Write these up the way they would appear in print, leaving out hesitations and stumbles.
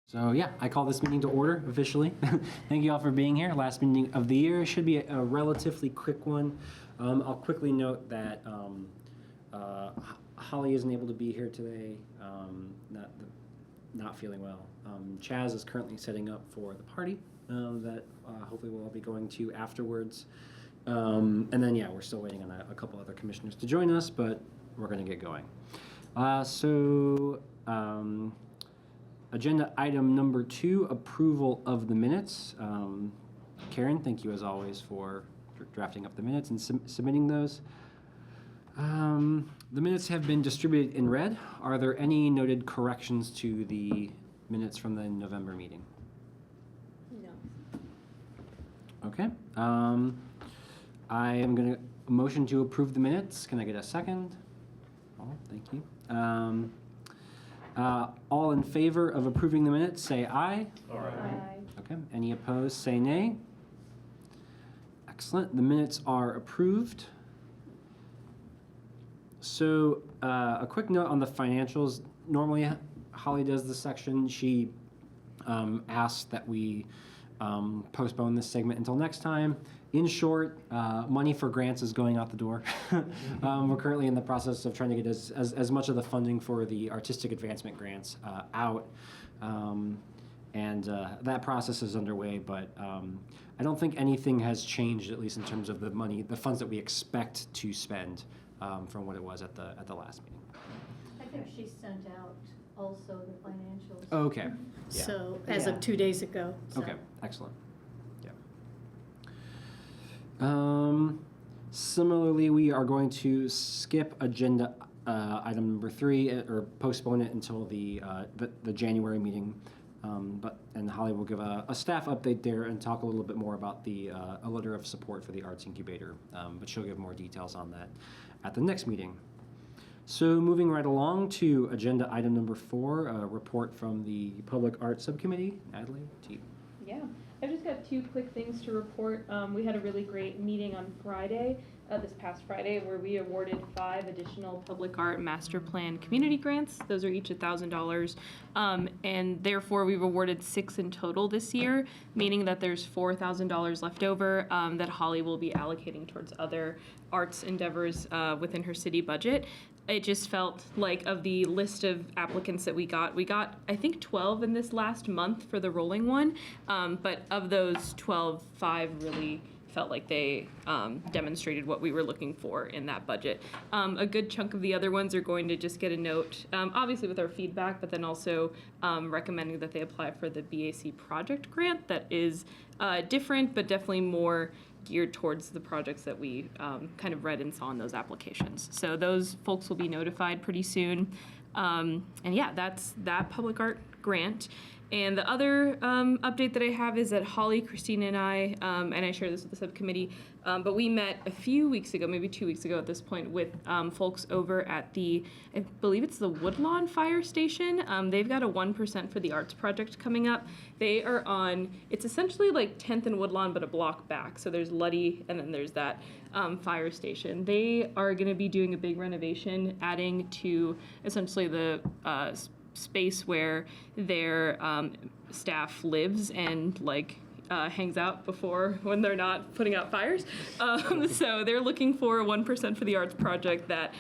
So yeah, I call this meeting to order officially. Thank you all for being here. Last meeting of the year. Should be a relatively quick one. I'll quickly note that Holly isn't able to be here today, not feeling well. Chaz is currently setting up for the party that hopefully we'll all be going to afterwards. And then yeah, we're still waiting on a couple other commissioners to join us, but we're going to get going. Agenda item number 2, approval of the minutes. Karen, thank you as always for drafting up the minutes and submitting those. The minutes have been distributed in red. Are there any noted corrections to the minutes from the November meeting? No. Okay. I am going to motion to approve the minutes. Can I get a second? Oh, thank you. All in favor of approving the minutes, say aye. Aye. Okay. Any opposed, say nay. Excellent. The minutes are approved. So a quick note on the financials. Normally, Holly does this section. She asked that we postpone this segment until next time. In short, money for grants is going out the door. We're currently in the process of trying to get as much of the funding for the artistic advancement grants out. That process is underway, but I don't think anything has changed, at least in terms of the funds that we expect to spend from what it was at the last meeting. I think she sent out also the financials. Okay. Yeah. So, as of 2 days ago. So. Okay, excellent. Similarly, we are going to skip agenda item number 3 or postpone it until the January meeting. And Holly will give a staff update there and talk a little bit more about a letter of support for the Arts Incubator. But she'll give more details on that at the next meeting. So moving right along to agenda item number 4, a report from the Public Art Subcommittee. Adley, to you. Yeah, I've just got 2 quick things to report. We had a really great meeting on Friday, this past Friday, where we awarded 5 additional public art master plan community grants. Those are each $1,000, and therefore we've awarded 6 in total this year, meaning that there's $4,000 left over that Holly will be allocating towards other arts endeavors within her city budget. It just felt like of the list of applicants that we got I think 12 in this last month for the rolling one, but of those 12, 5 really felt like they demonstrated what we were looking for in that budget. A good chunk of the other ones are going to just get a note, obviously with our feedback, but then also recommending that they apply for the BAC project grant that is different, but definitely more geared towards the projects that we kind of read and saw in those applications. So those folks will be notified pretty soon. And yeah, that's that public art grant. And the other update that I have is that Holly, Christina, and I shared this with the subcommittee, but we met a few weeks ago, maybe 2 weeks ago at this point, with folks over at I believe it's the Woodlawn Fire Station. They've got a 1% for the arts project coming up. They are on, it's essentially like 10th and Woodlawn, but a block back. So there's Luddy, and then there's that fire station. They are going to be doing a big renovation, adding to essentially the space where their staff lives and hangs out when they're not putting out fires. So they're looking for a 1% for the arts project that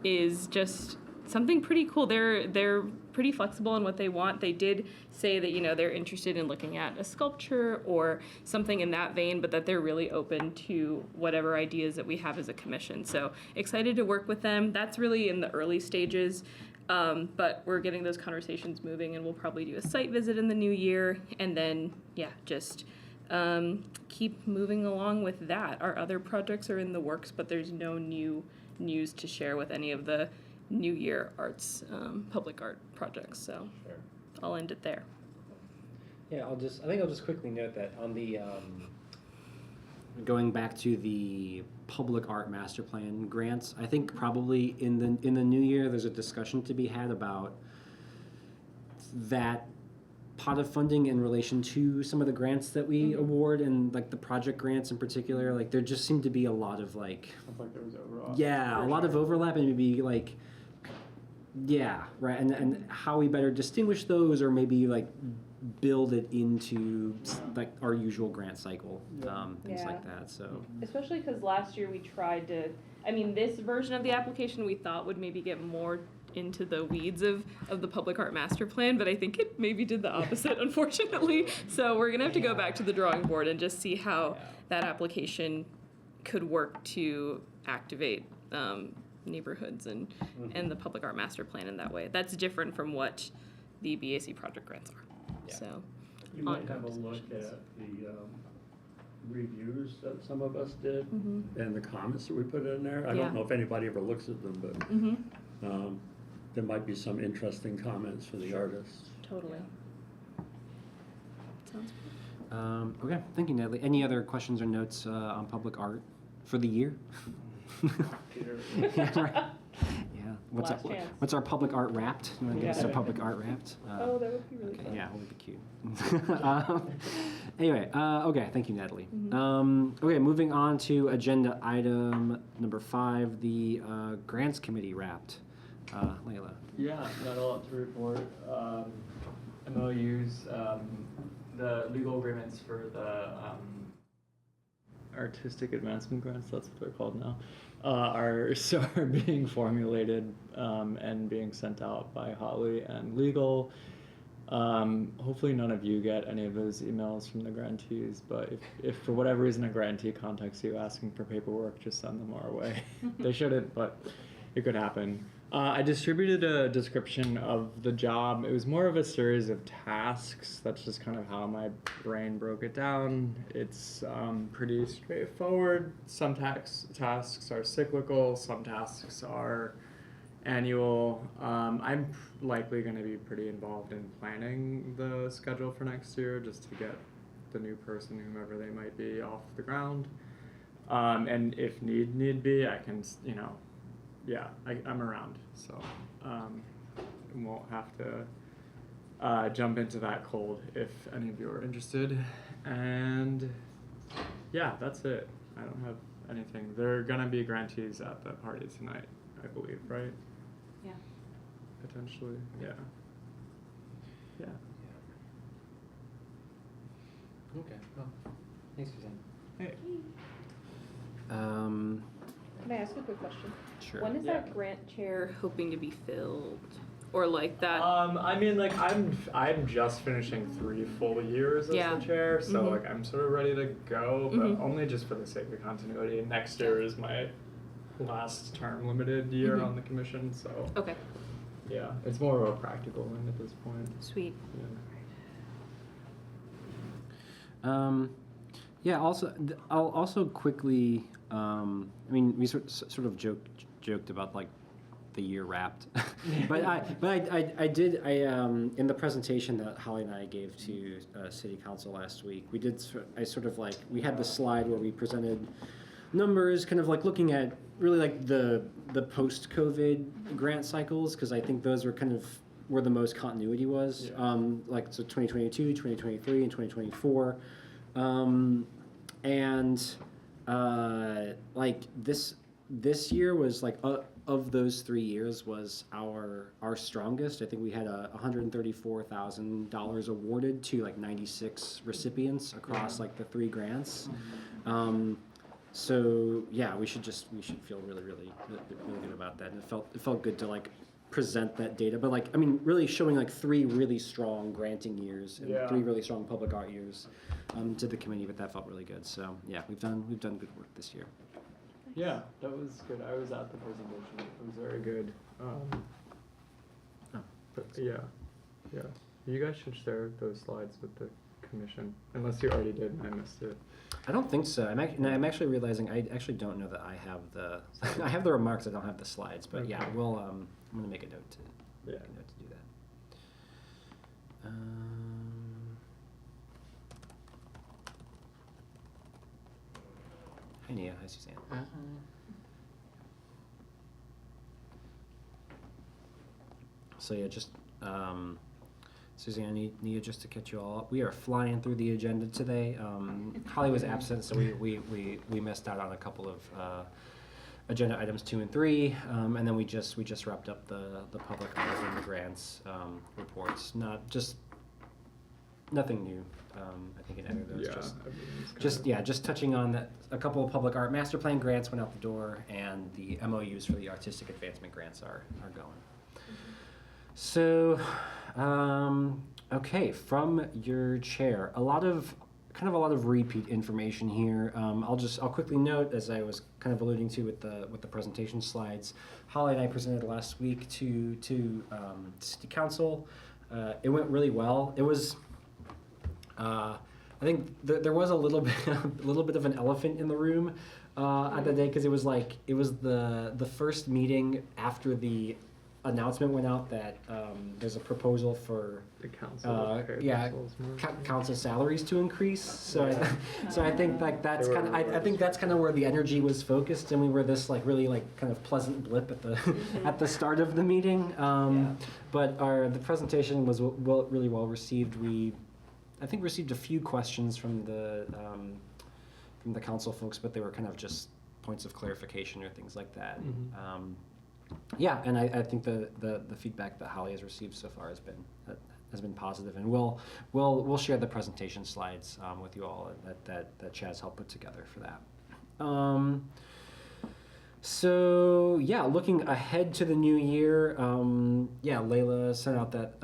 is just something pretty cool. They're pretty flexible in what they want. They did say that they're interested in looking at a sculpture or something in that vein, but that they're really open to whatever ideas that we have as a commission. So excited to work with them. That's really in the early stages. But we're getting those conversations moving, and we'll probably do a site visit in the new year, and then, yeah, just keep moving along with that. Our other projects are in the works, but there's no new news to share with any of the New Year arts, public art projects, so sure. I'll end it there. Yeah, I think I'll just quickly note that on the, going back to the public art master plan grants, I think probably in the new year there's a discussion to be had about that pot of funding in relation to some of the grants that we award, and the project grants in particular. There just seemed to be a lot of I felt like there was overlap. yeah, a lot of overlap, and maybe Yeah, right, and how we better distinguish those, or maybe like build it into like our usual grant cycle, things like that. So Especially because last year we tried to, I mean, this version of the application we thought would maybe get more into the weeds of the public art master plan, but I think it maybe did the opposite, unfortunately. So we're gonna have to go back to the drawing board and just see how that application could work to activate neighborhoods and the public art master plan in that way. That's different from what the BAC project grants are. So You might have a look at the reviews that some of us did and the comments that we put in there. I don't know if anybody ever looks at them, but there might be some interesting comments for the artists. Totally. Sounds good. okay, thank you, Natalie. Any other questions or notes on public art for the year? Peter? Yeah, right. Yeah. Last chance. What's our public art wrapped? You want to give us our public art wrapped? Oh, that would be really Okay, fun. yeah, would be cute. Anyway, okay, thank you, Natalie. Okay, moving on to agenda item number 5, the grants committee wrapped. Layla. Yeah, not a lot to report. MOUs, the legal agreements for the artistic advancement grants, that's what they're called now, are being formulated and being sent out by Holly and legal. Hopefully none of you get any of those emails from the grantees, but if for whatever reason a grantee contacts you asking for paperwork, just send them our way. They shouldn't, but it could happen. I distributed a description of the job. It was more of a series of tasks. That's just kind of how my brain broke it down. It's pretty straightforward. Some tasks are cyclical, some tasks are annual. I'm likely going to be pretty involved in planning the schedule for next year just to get the new person, whomever they might be, off the ground. And if need be, I can, I'm around, so won't have to jump into that cold if any of you are interested. And yeah, that's it. I don't have anything. There are gonna be grantees at the party tonight, I believe, right? Yeah. Potentially, yeah. Yeah. Okay. Well, thanks, Suzanne. Hey. Can I ask a quick question? Sure. When is that grant chair hoping to be filled? Or like that? I mean, like I'm just finishing 3 full years as the chair, so like I'm sort of ready to go, but only just for the sake of continuity. Next year is my last term limited year on the commission, so Okay. yeah, it's more of a practical one at this point. Sweet. Yeah. Yeah. Also, I'll also quickly. I mean, we sort of joked about like the year wrapped, but I did in the presentation that Holly and I gave to City Council last week. We did. I sort of like we had the slide where we presented numbers, kind of like looking at really like the post-COVID grant cycles, because I think those were kind of where the most continuity was. Like so 2022, 2023, and 2024. Like this year was like of those 3 years was our strongest. I think we had $134,000 awarded to like 96 recipients across like the 3 grants. So yeah, we should feel really good about that. And it felt good to like present that data, but like I mean really showing like 3 really strong granting years and 3 really strong public art years to the committee, but that felt really good. So yeah, we've done good work this year. Yeah, that was good. I was at the presentation. It was very good. But yeah. You guys should share those slides with the commission, unless you already did and I missed it. I don't think so. I'm actually realizing I actually don't know that I have the I have the remarks. I don't have the slides, but yeah, we'll I'm gonna make a note to do that. Hi Nia, hi Suzanne. So yeah, just Suzanne, Nia, just to catch you all up, we are flying through the agenda today. Holly was absent, so we missed out on a couple of agenda items 2 and 3, and then we just wrapped up the public art and the grants reports. Nothing new. I think in any of those. Just touching on that. A couple of public art master plan grants went out the door, and the MOUs for the artistic advancement grants are going. So, okay, from your chair, a lot of repeat information here. I'll quickly note, as I was kind of alluding to with the presentation slides, Holly and I presented last week to City Council. It went really well. It was, I think there was a little bit of an elephant in the room at the day, because it was the first meeting after the announcement went out that there's a proposal for The council. council salaries to increase. So I think that's kind of I think that's kind of where the energy was focused, and we were this really kind of pleasant blip at the at the start of the meeting. But the presentation was really well received. I think received a few questions from the council folks, but they were kind of just points of clarification or things like that. Yeah, and I think the feedback that Holly has received so far has been positive, and we'll share the presentation slides with you all that Chaz helped put together for that. So yeah, looking ahead to the new year, Layla sent out that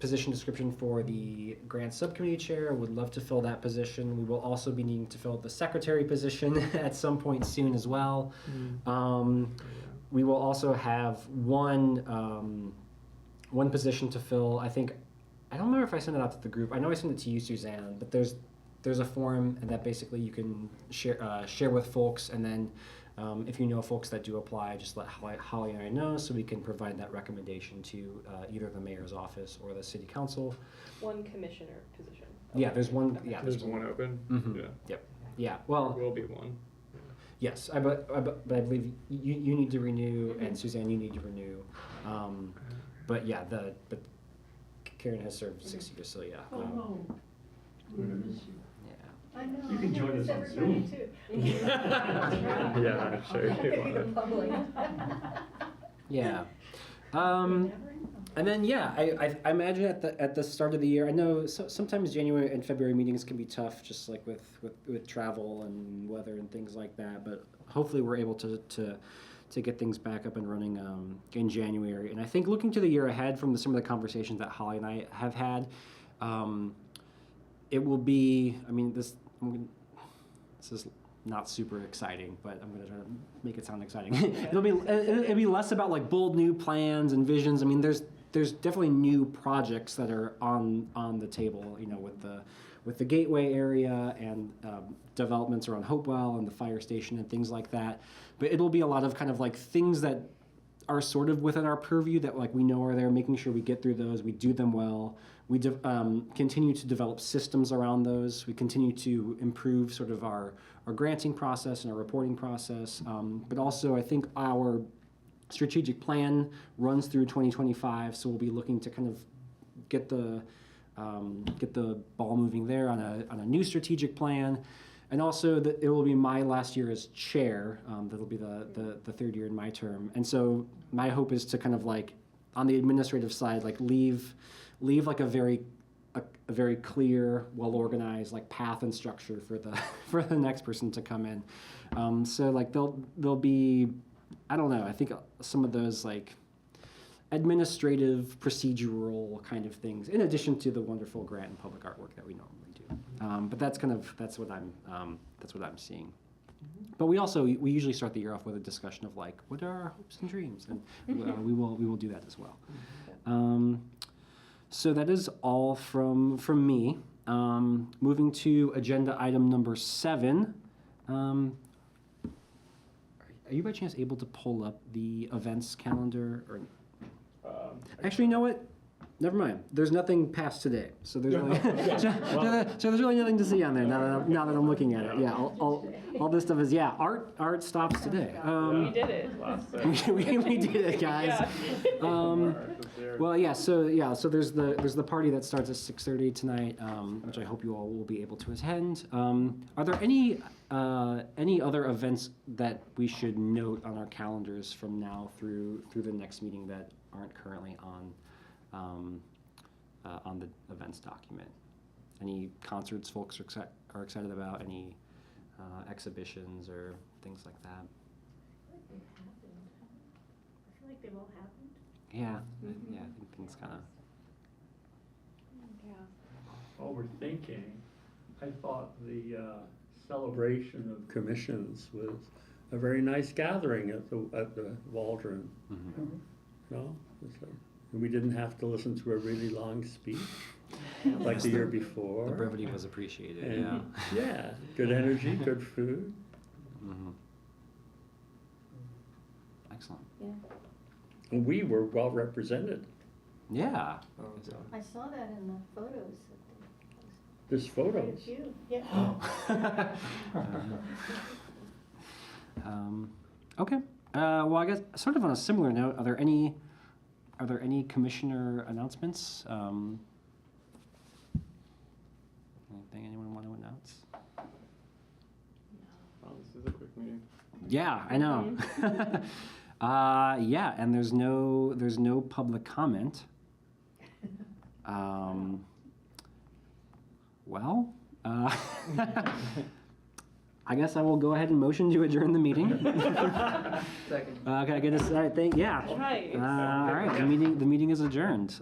position description for the grant subcommittee chair. Would love to fill that position. We will also be needing to fill the secretary position at some point soon as well. We will also have one position to fill. I don't remember if I sent it out to the group. I know I sent it to you, Suzanne, but there's a form that basically you can share with folks, and then if you know folks that do apply, just let Holly and I know, so we can provide that recommendation to either the mayor's office or the city council. One commissioner position. Yeah, there's one. Okay. Yeah, There's one open. Mm-hmm. Yeah. Yep. Yeah. Well, There will be one. yes, but I believe you need to renew, and Suzanne, you need to renew. But yeah, but Karen has served 6 years, so yeah. Oh, no. We're gonna miss you. Yeah. I know. You can join us on Zoom. Yeah, I'm sure I'm you gonna be the are. public. Yeah. And then I imagine at the start of the year, I know sometimes January and February meetings can be tough, just like with travel and weather and things like that. But hopefully we're able to get things back up and running in January. And I think looking to the year ahead from some of the conversations that Holly and I have had, it will be. I mean, this is not super exciting, but I'm going to try to make it sound exciting. it'll be less about like bold new plans and visions. I mean, there's definitely new projects that are on the table, with the Gateway area and developments around Hopewell and the fire station and things like that. But it'll be a lot of kind of like things that are sort of within our purview that like we know are there, making sure we get through those, we do them well. We continue to develop systems around those. We continue to improve sort of our granting process and our reporting process. But also I think our strategic plan runs through 2025, so we'll be looking to kind of get the ball moving there on a new strategic plan. And also that it will be my last year as chair. That'll be the third year in my term. And so my hope is to kind of like on the administrative side, like leave like a very clear, well organized like path and structure for the next person to come in. So like there'll be, I don't know, I think some of those like administrative procedural kind of things in addition to the wonderful grant and public artwork that we normally do. But that's what I'm seeing. But we usually start the year off with a discussion of like what are our hopes and dreams, and we will do that as well. So that is all from me. Moving to agenda item number 7. Are you by chance able to pull up the events calendar? Or actually, you know what? Never mind. There's nothing past today, so there's really, so there's really nothing to see on there now that I'm looking at it. Yeah, all this stuff is art stops today. We did it last we did it, guys. Well, so there's the party that starts at 6:30 tonight, which I hope you all will be able to attend. Are there any other events that we should note on our calendars from now through the next meeting that aren't currently on the events document? Any concerts folks are excited about? Any exhibitions or things like that? I feel like they've all happened. Yeah, yeah, I think things kind of. Yeah. While we're thinking, I thought the celebration of commissions was a very nice gathering at the Waldron. No? We didn't have to listen to a really long speech like the year before. The brevity was appreciated. And, yeah, good energy, good food. Excellent. Yeah. And we were well represented. Yeah. I saw that in the photos. There's Quite a photos. few, yeah. Okay. Well, I guess sort of on a similar note, are there any commissioner announcements? Anything anyone want to announce? Wow, this is a quick meeting. Yeah, I know. Yeah, and there's no public comment. Well, I guess I will go ahead and motion to adjourn the meeting. Second. Can I get a thank? Yeah. Right. All right. The meeting is adjourned.